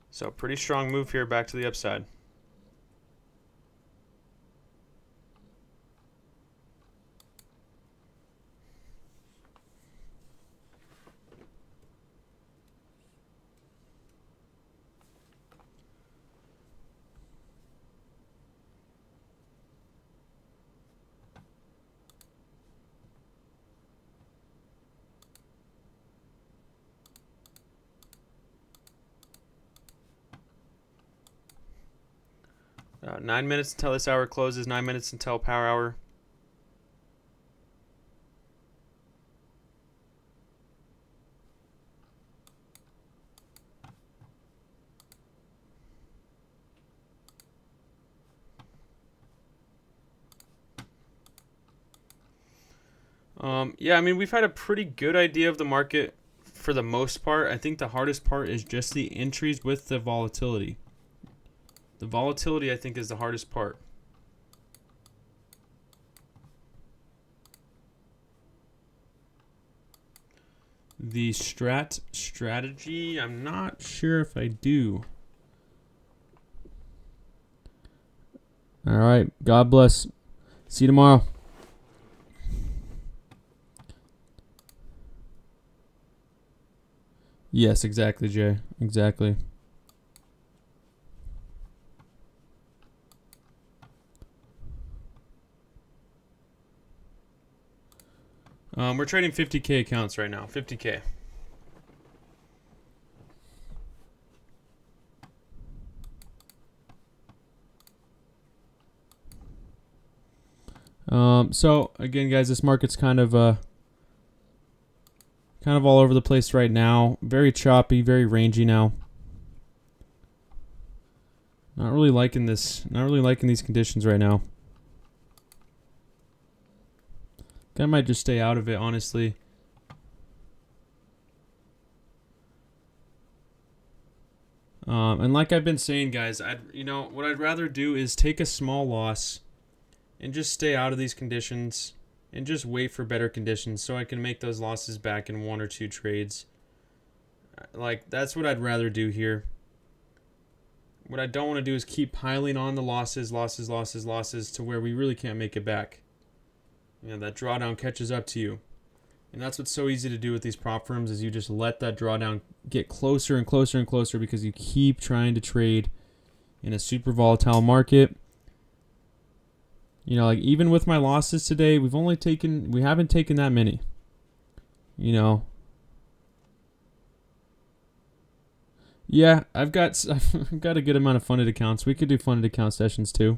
So pretty strong move here back to the upside. Uh, 9 minutes until this hour closes, 9 minutes until power hour. Yeah, I mean, we've had a pretty good idea of the market for the most part. I think the hardest part is just the entries with the volatility. The volatility, I think, is the hardest part. The strategy, I'm not sure if I do. All right. God bless. See you tomorrow. Yes, exactly, Jay. Exactly. We're trading 50K accounts right now. 50K. So again, guys, this market's kind of all over the place right now. Very choppy, very rangy now. Not really liking this. Not really liking these conditions right now. I might just stay out of it, honestly. And like I've been saying, guys, what I'd rather do is take a small loss and just stay out of these conditions and just wait for better conditions so I can make those losses back in 1 or 2 trades. Like, that's what I'd rather do here. What I don't want to do is keep piling on the losses to where we really can't make it back. You know, that drawdown catches up to you. And that's what's so easy to do with these prop firms is you just let that drawdown get closer and closer and closer because you keep trying to trade in a super volatile market. You know, like even with my losses today, we haven't taken that many. You know. Yeah, I've got a good amount of funded accounts. We could do funded account sessions too.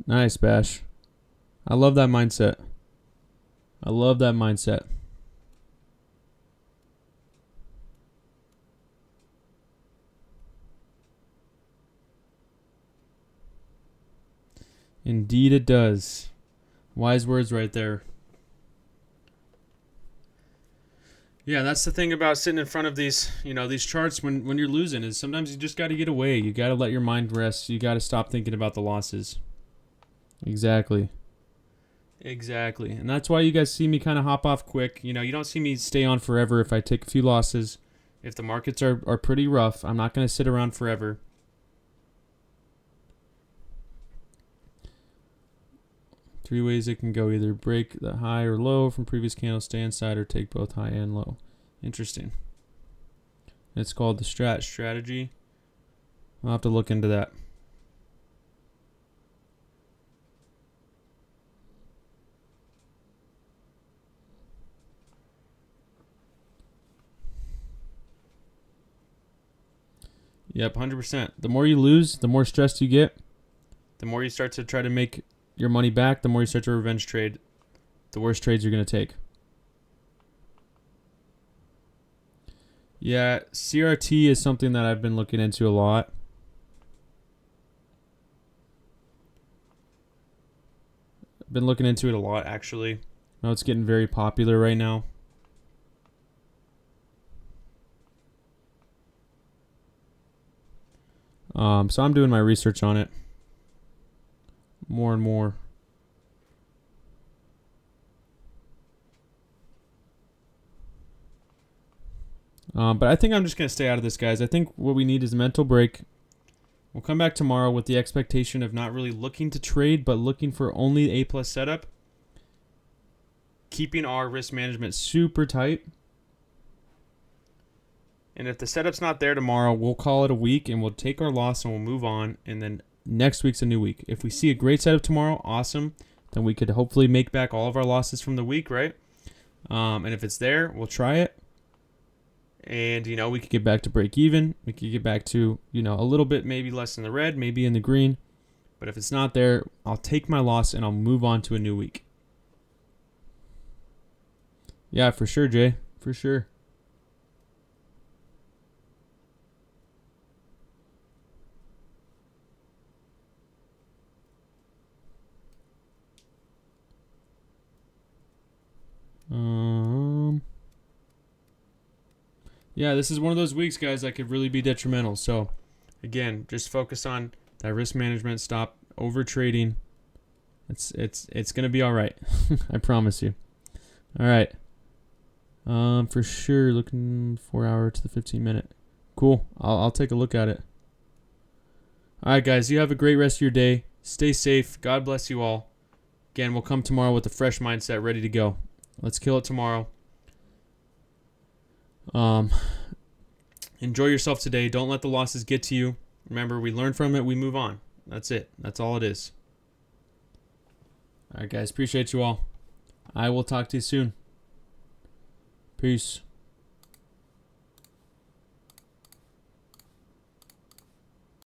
Nice, Bash. I love that mindset. I love that mindset. Indeed it does. Wise words right there. Yeah, that's the thing about sitting in front of these charts when you're losing is sometimes you just got to get away. You got to let your mind rest. You got to stop thinking about the losses. Exactly. And that's why you guys see me kind of hop off quick. You know, you don't see me stay on forever if I take a few losses. If the markets are pretty rough, I'm not going to sit around forever. Three ways it can go. Either break the high or low from previous candle, stay inside, or take both high and low. Interesting. It's called the strategy. I'll have to look into that. Yep, 100%. The more you lose, the more stressed you get. The more you start to try to make your money back, the more you start to revenge trade, the worse trades you're going to take. Yeah, CRT is something that I've been looking into a lot. I've been looking into it a lot, actually. I know it's getting very popular right now. So I'm doing my research on it more and more. But I think I'm just going to stay out of this, guys. I think what we need is a mental break. We'll come back tomorrow with the expectation of not really looking to trade, but looking for only A+ setup. Keeping our risk management super tight. And if the setup's not there tomorrow, we'll call it a week and we'll take our loss and we'll move on. And then next week's a new week. If we see a great setup tomorrow, awesome. Then we could hopefully make back all of our losses from the week, right? And if it's there, we'll try it. And, we could get back to break even. We could get back to, a little bit maybe less in the red, maybe in the green. But if it's not there, I'll take my loss and I'll move on to a new week. Yeah, for sure, Jay. For sure. Yeah, this is one of those weeks, guys, that could really be detrimental. So, again, just focus on that risk management. Stop over trading. It's gonna be all right. I promise you. All right. For sure, looking 4 hour to the 15-minute. Cool. I'll take a look at it. All right, guys. You have a great rest of your day. Stay safe. God bless you all. Again, we'll come tomorrow with a fresh mindset, ready to go. Let's kill it tomorrow. Enjoy yourself today. Don't let the losses get to you. Remember, we learn from it. We move on. That's it. That's all it is. All right, guys. Appreciate you all. I will talk to you soon. Peace.